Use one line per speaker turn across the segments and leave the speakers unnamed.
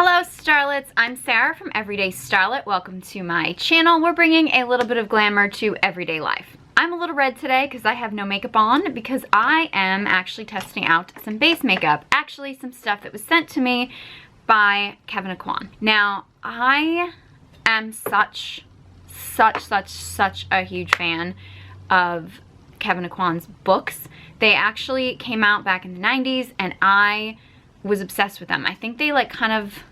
Hello Starlets, I'm Sarah from Everyday Starlet. Welcome to my channel. We're bringing a little bit of glamour to everyday life. I'm a little red today because I have no makeup on because I am actually testing out some base makeup. Actually, some stuff that was sent to me by Kevyn Aucoin. Now, I am such a huge fan of Kevyn Aucoin's books. They actually came out back in the 90s and I was obsessed with them. I think they like kind of,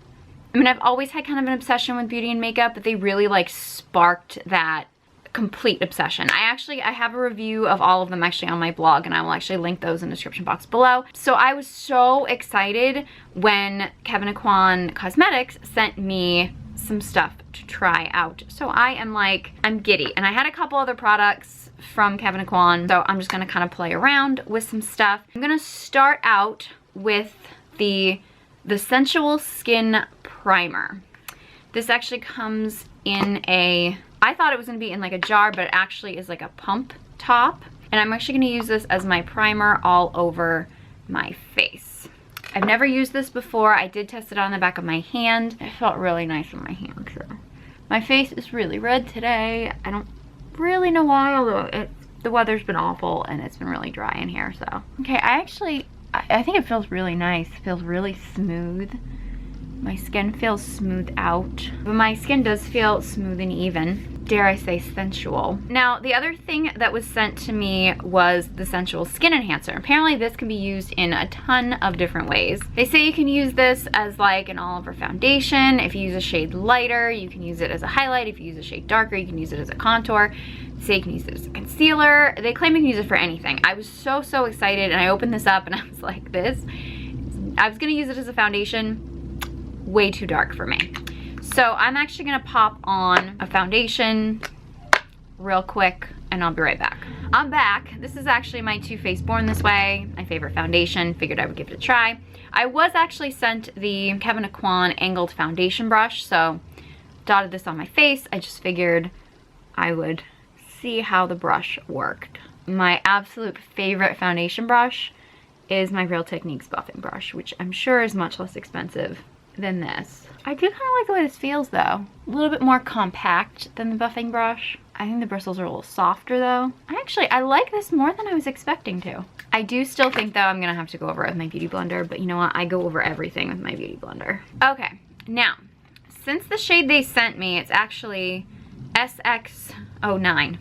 I mean, I've always had kind of an obsession with beauty and makeup, but they really like sparked that complete obsession. I have a review of all of them actually on my blog, and I will actually link those in the description box below. So I was so excited when Kevyn Aucoin Cosmetics sent me some stuff to try out. So I am like, I'm giddy. And I had a couple other products from Kevyn Aucoin, so I'm just gonna kind of play around with some stuff. I'm gonna start out with the Sensual Skin Primer. This actually comes in a, I thought it was gonna be in like a jar, but it actually is like a pump top. And I'm actually gonna use this as my primer all over my face. I've never used this before. I did test it on the back of my hand. It felt really nice on my hand, so. My face is really red today. I don't really know why, although the weather's been awful and it's been really dry in here, so. Okay, I think it feels really nice. It feels really smooth. My skin feels smooth out, but my skin does feel smooth and even. Dare I say sensual. Now, the other thing that was sent to me was the Sensual Skin Enhancer. Apparently this can be used in a ton of different ways. They say you can use this as like an all-over foundation. If you use a shade lighter, you can use it as a highlight. If you use a shade darker, you can use it as a contour. They say you can use it as a concealer. They claim you can use it for anything. I was so excited, and I opened this up and I was like, I was gonna use it as a foundation. Way too dark for me. So I'm actually gonna pop on a foundation real quick and I'll be right back. I'm back. This is actually my Too Faced Born This Way, my favorite foundation. Figured I would give it a try. I was actually sent the Kevyn Aucoin angled foundation brush, so dotted this on my face. I just figured I would see how the brush worked. My absolute favorite foundation brush is my Real Techniques buffing brush, which I'm sure is much less expensive than this. I do kind of like the way this feels though. A little bit more compact than the buffing brush. I think the bristles are a little softer though. I like this more than I was expecting to. I do still think though I'm gonna have to go over it with my beauty blender, but you know what? I go over everything with my beauty blender. Okay, now, since the shade they sent me, it's actually SX09.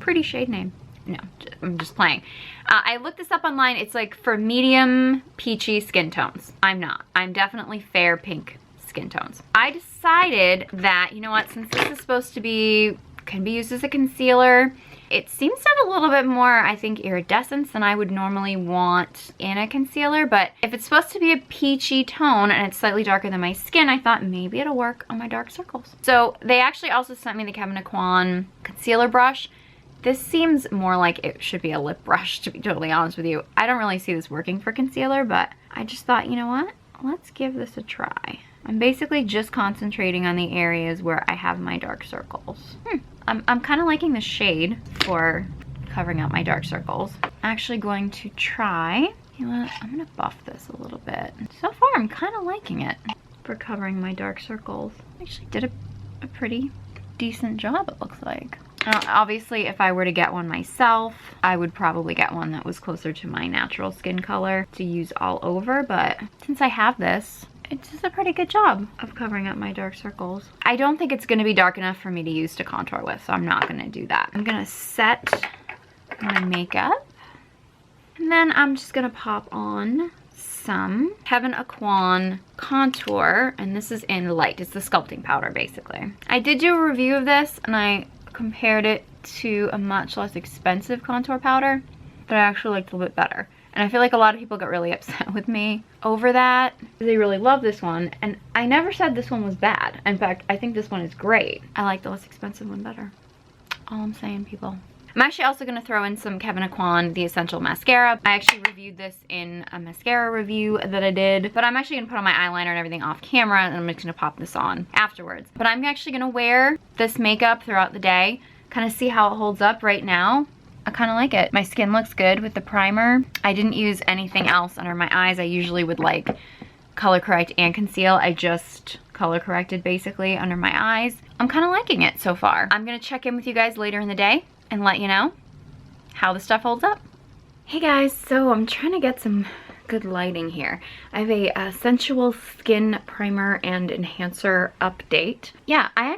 Pretty shade name. No, I'm just playing. I looked this up online. It's like for medium peachy skin tones. I'm not. I'm definitely fair pink skin tones. I decided that, you know what, since this is supposed to be, can be used as a concealer, it seems to have a little bit more, I think, iridescence than I would normally want in a concealer, but if it's supposed to be a peachy tone and it's slightly darker than my skin, I thought maybe it'll work on my dark circles. So they actually also sent me the Kevyn Aucoin concealer brush. This seems more like it should be a lip brush, to be totally honest with you. I don't really see this working for concealer, but I just thought, you know what? Let's give this a try. I'm basically just concentrating on the areas where I have my dark circles. I'm kind of liking the shade for covering up my dark circles. I'm actually going to try, you know what? I'm gonna buff this a little bit. So far, I'm kind of liking it for covering my dark circles. I actually did a pretty decent job, it looks like. Obviously, if I were to get one myself, I would probably get one that was closer to my natural skin color to use all over, but since I have this, it does a pretty good job of covering up my dark circles. I don't think it's gonna be dark enough for me to use to contour with, so I'm not gonna do that. I'm gonna set my makeup, and then I'm just gonna pop on some Kevyn Aucoin contour, and this is in light. It's the sculpting powder, basically. I did do a review of this, and I compared it to a much less expensive contour powder that I actually liked a little bit better. And I feel like a lot of people got really upset with me over that. They really love this one, and I never said this one was bad. In fact, I think this one is great. I like the less expensive one better. All I'm saying, people. I'm actually also gonna throw in some Kevyn Aucoin, the Essential Mascara. I actually reviewed this in a mascara review that I did, but I'm actually gonna put on my eyeliner and everything off camera, and I'm just gonna pop this on afterwards. But I'm actually gonna wear this makeup throughout the day, kind of see how it holds up right now. I kind of like it. My skin looks good with the primer. I didn't use anything else under my eyes. I usually would like color correct and conceal. I just color corrected basically under my eyes. I'm kind of liking it so far. I'm gonna check in with you guys later in the day and let you know how the stuff holds up. Hey guys, so I'm trying to get some good lighting here. I have a sensual skin primer and enhancer update. Yeah, I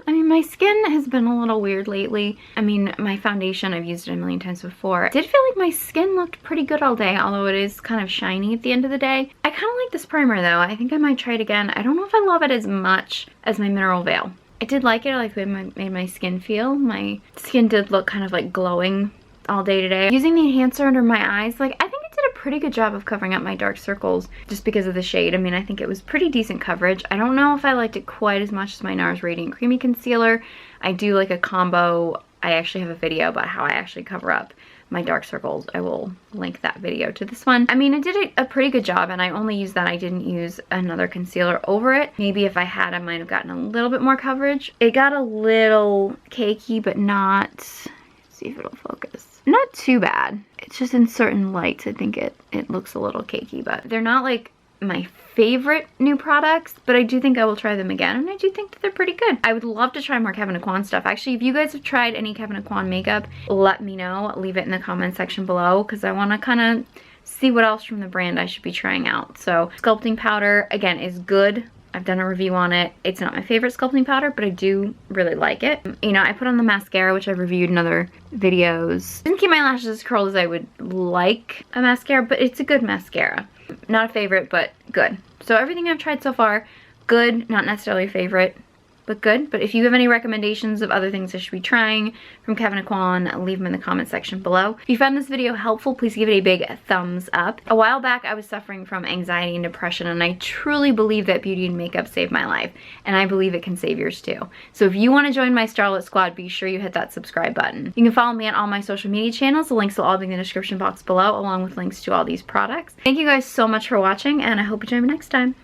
mean, my skin has been a little weird lately. I mean, my foundation, I've used it a million times before. I did feel like my skin looked pretty good all day, although it is kind of shiny at the end of the day. I kind of like this primer though. I think I might try it again. I don't know if I love it as much as my Mineral Veil. I did like it. I like the way it made my skin feel. My skin did look kind of like glowing all day today. Using the enhancer under my eyes, like, I think it did a pretty good job of covering up my dark circles just because of the shade. I mean, I think it was pretty decent coverage. I don't know if I liked it quite as much as my Nars Radiant Creamy Concealer. I do like a combo. I actually have a video about how I actually cover up my dark circles. I will link that video to this one. I mean, it did a pretty good job, and I only used that. I didn't use another concealer over it. Maybe if I had, I might have gotten a little bit more coverage. It got a little cakey, but not, let's see if it'll focus. Not too bad. It's just in certain lights, I think it looks a little cakey, but they're not like my favorite new products, but I do think I will try them again, and I do think that they're pretty good. I would love to try more Kevyn Aucoin stuff. Actually, if you guys have tried any Kevyn Aucoin makeup, let me know. Leave it in the comment section below, because I want to kind of see what else from the brand I should be trying out. So Sculpting Powder, again, is good. I've done a review on it. It's not my favorite sculpting powder, but I do really like it. You know, I put on the mascara, which I've reviewed in other videos. Didn't keep my lashes as curled as I would like a mascara, but it's a good mascara. Not a favorite, but good. So everything I've tried so far, good. Not necessarily a favorite, but good. But if you have any recommendations of other things I should be trying from Kevyn Aucoin, leave them in the comment section below. If you found this video helpful, please give it a big thumbs up. A while back, I was suffering from anxiety and depression, and I truly believe that beauty and makeup saved my life, and I believe it can save yours too. So if you want to join my Starlet squad, be sure you hit that subscribe button. You can follow me on all my social media channels. The links will all be in the description box below, along with links to all these products. Thank you guys so much for watching, and I hope you join me next time.